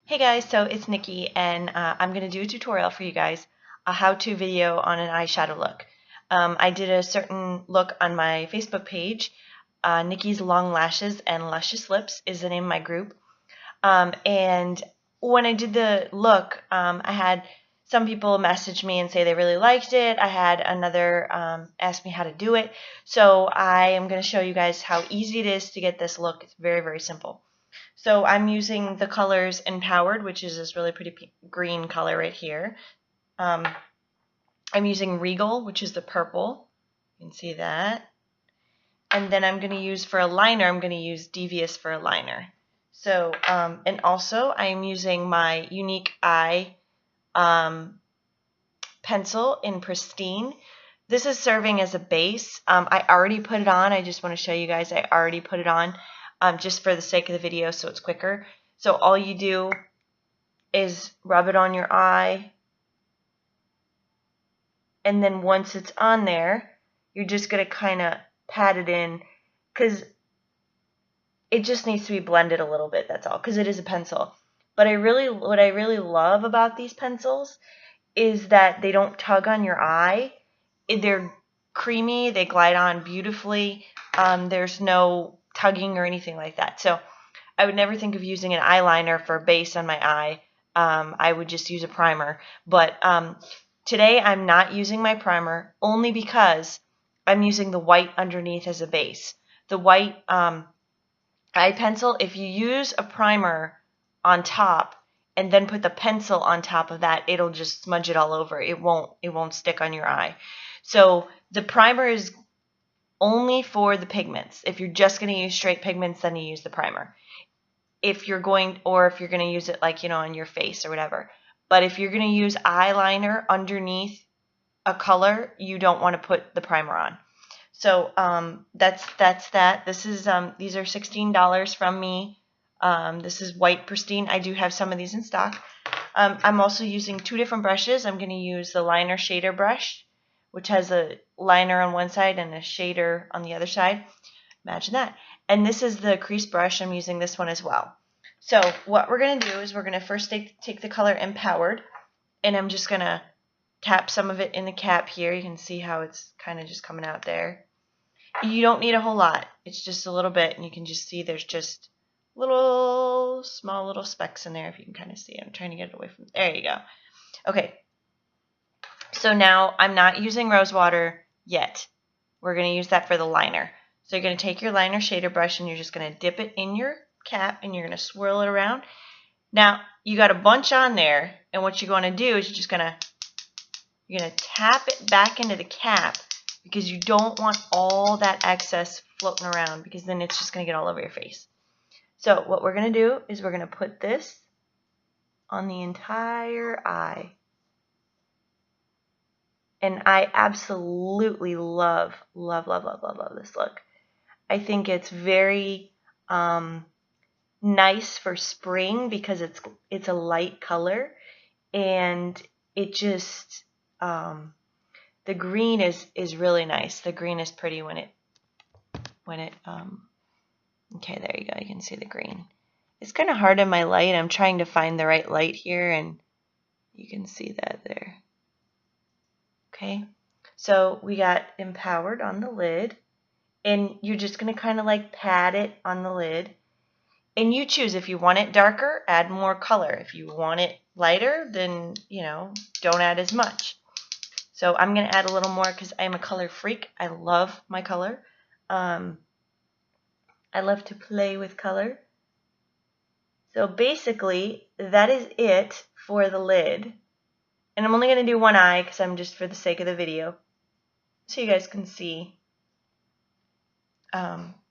Hey guys, so it's Nikki and I'm going to do a tutorial for you guys, a how-to video on an eyeshadow look. I did a certain look on my Facebook page. Nikki's Long Lashes and Luscious Lips is the name of my group. And when I did the look, I had some people message me and say they really liked it. I had another ask me how to do it. So I am going to show you guys how easy it is to get this look. It's very, very simple. So I'm using the colors Empowered, which is this really pretty green color right here. I'm using Regal, which is the purple. You can see that. And then I'm going to use for a liner, I'm going to use Devious for a liner. So, and also I'm using my Unique Eye pencil in Pristine. This is serving as a base. I already put it on. I just want to show you guys I already put it on. Just for the sake of the video so it's quicker. So all you do is rub it on your eye, and then once it's on there, you're just going to kind of pat it in because it just needs to be blended a little bit, that's all, because it is a pencil. But what I really love about these pencils is that they don't tug on your eye. They're creamy, they glide on beautifully. There's no tugging or anything like that. So I would never think of using an eyeliner for a base on my eye. I would just use a primer. But today I'm not using my primer only because I'm using the white underneath as a base. The white eye pencil, if you use a primer on top and then put the pencil on top of that, it'll just smudge it all over. It won't stick on your eye. So the primer is only for the pigments. If you're just going to use straight pigments, then you use the primer. If you're going to use it like, on your face or whatever. But if you're going to use eyeliner underneath a color, you don't want to put the primer on. So that's that. This is these are $16 from me. This is white Pristine. I do have some of these in stock. I'm also using two different brushes. I'm going to use the liner shader brush, which has a liner on one side and a shader on the other side. Imagine that. And this is the crease brush. I'm using this one as well. So what we're going to do is we're going to first take the color Empowered, and I'm just going to tap some of it in the cap here. You can see how it's kind of just coming out there. You don't need a whole lot. It's just a little bit, and you can just see there's just small little specks in there, if you can kind of see. I'm trying to get it away from there. You go. Okay. So now I'm not using rose water yet. We're going to use that for the liner. So you're going to take your liner shader brush and you're just going to dip it in your cap and you're going to swirl it around. Now you got a bunch on there, and what you're going to do is you're going to tap it back into the cap because you don't want all that excess floating around, because then it's just going to get all over your face. So what we're going to do is we're going to put this on the entire eye. And I absolutely love this look. I think it's very nice for spring because it's a light color, and it just the green is really nice. The green is pretty when it okay, there you go. You can see the green. It's kind of hard in my light. I'm trying to find the right light here, and you can see that there. Okay, so we got Empowered on the lid, and you're just going to kind of like pat it on the lid, and you choose. If you want it darker, add more color. If you want it lighter, then don't add as much. So I'm going to add a little more because I'm a color freak. I love my color. I love to play with color. So basically that is it for the lid. And I'm only going to do one eye because I'm just for the sake of the video, so you guys can see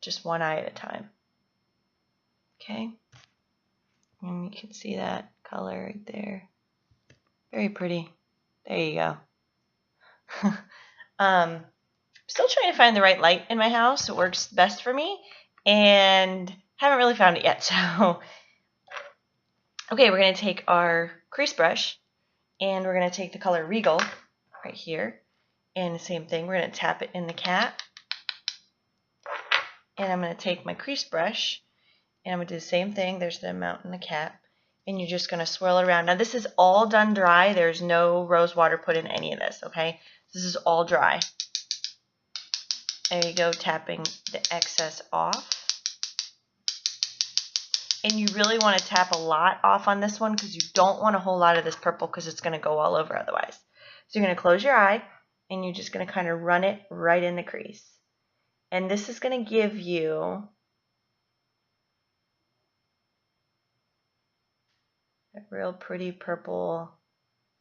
just one eye at a time. Okay, and you can see that color right there. Very pretty. There you go. Still trying to find the right light in my house. It works best for me, and haven't really found it yet. So, okay, we're going to take our crease brush, and we're going to take the color Regal right here, and the same thing, we're going to tap it in the cap, and I'm going to take my crease brush, and I'm going to do the same thing. There's the amount in the cap, and you're just going to swirl it around. Now this is all done dry. There's no rose water put in any of this, okay? This is all dry. There you go, tapping the excess off. And you really want to tap a lot off on this one because you don't want a whole lot of this purple because it's going to go all over otherwise. So you're going to close your eye and you're just going to kind of run it right in the crease. And this is going to give you a real pretty purple,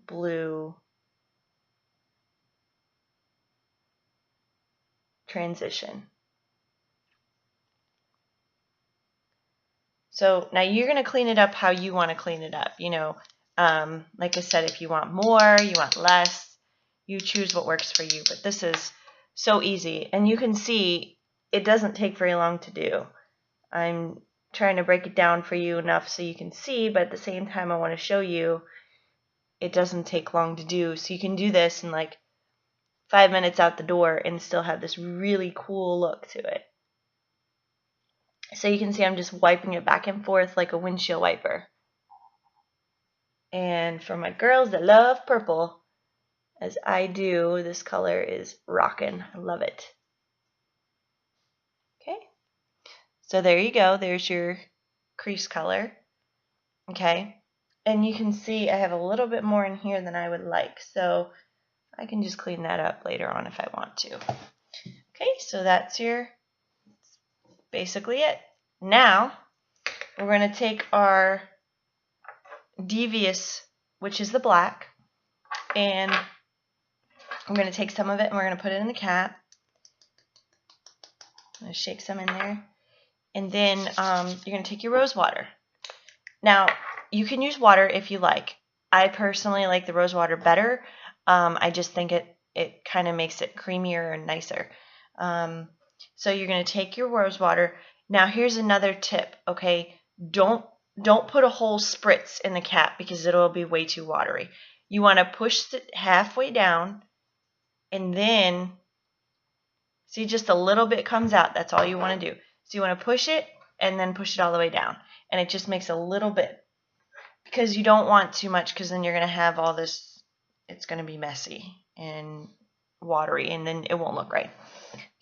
blue transition. So now you're going to clean it up how you want to clean it up. You know, like I said, if you want more, you want less, you choose what works for you. But this is so easy. And you can see it doesn't take very long to do. I'm trying to break it down for you enough so you can see, but at the same time I want to show you it doesn't take long to do. So you can do this in like 5 minutes out the door and still have this really cool look to it. So you can see I'm just wiping it back and forth like a windshield wiper. And for my girls that love purple, as I do, this color is rockin'. I love it. Okay. So there you go. There's your crease color. Okay. And you can see I have a little bit more in here than I would like. So I can just clean that up later on if I want to. Okay. So that's basically it. Now we're going to take our Devious, which is the black, and I'm going to take some of it and we're going to put it in the cap. I'm going to shake some in there. And then you're going to take your rose water. Now, you can use water if you like. I personally like the rose water better. I just think it kind of makes it creamier and nicer. So you're going to take your rose water. Now, here's another tip, okay? Don't put a whole spritz in the cap because it'll be way too watery. You want to push it halfway down and then see just a little bit comes out. That's all you want to do. So you want to push it and then push it all the way down. And it just makes a little bit because you don't want too much because then you're going to have all this, it's going to be messy and watery and then it won't look right.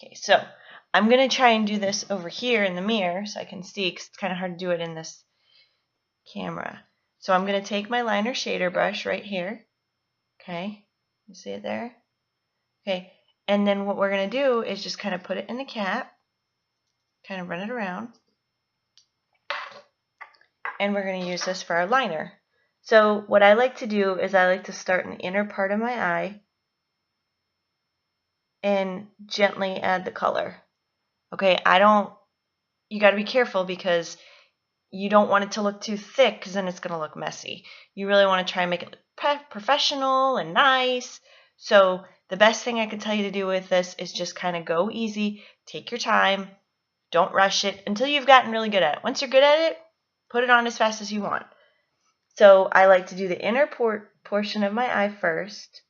Okay, so I'm going to try and do this over here in the mirror so I can see because it's kind of hard to do it in this camera. So I'm going to take my liner shader brush right here. Okay, you see it there? Okay, and then what we're going to do is just kind of put it in the cap, kind of run it around, and we're going to use this for our liner. So what I like to do is I like to start in the inner part of my eye and gently add the color. Okay, you got to be careful because you don't want it to look too thick because then it's going to look messy. You really want to try and make it look professional and nice. So the best thing I can tell you to do with this is just kind of go easy, take your time, don't rush it until you've gotten really good at it. Once you're good at it, put it on as fast as you want. So I like to do the inner portion of my eye first,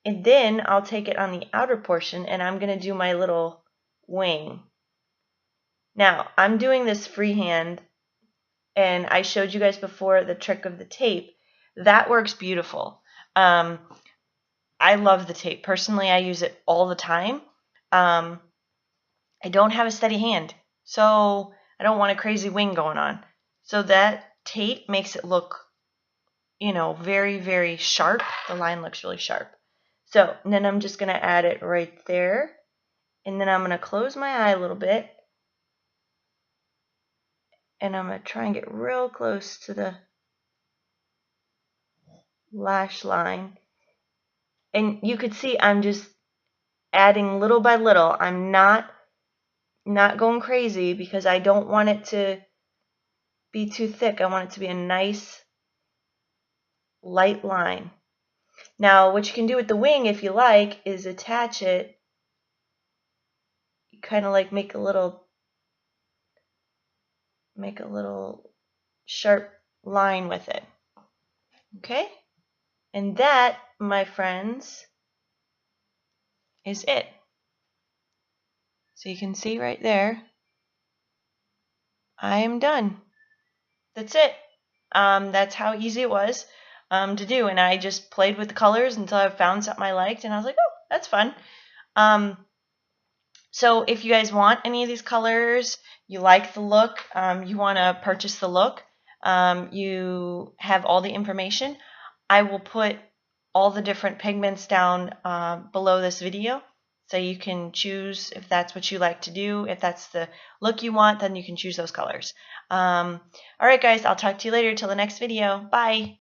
and then I'll take it on the outer portion and I'm going to do my little wing. Now, I'm doing this freehand, and I showed you guys before the trick of the tape. That works beautiful. I love the tape. Personally, I use it all the time. I don't have a steady hand, so I don't want a crazy wing going on. So that tape makes it look, you know, very, very sharp. The line looks really sharp. So then I'm just going to add it right there. And then I'm going to close my eye a little bit. And I'm going to try and get real close to the lash line. And you could see I'm just adding little by little. I'm not going crazy because I don't want it to be too thick. I want it to be a nice light line. Now, what you can do with the wing, if you like, is attach it. You kind of like make a little sharp line with it. Okay? And that, my friends, is it. So you can see right there, I am done. That's it. That's how easy it was to do. And I just played with the colors until I found something I liked, and I was like, oh, that's fun. So if you guys want any of these colors, you like the look, you want to purchase the look, you have all the information, I will put all the different pigments down below this video, so you can choose if that's what you like to do. If that's the look you want, then you can choose those colors. Alright guys, I'll talk to you later till the next video. Bye!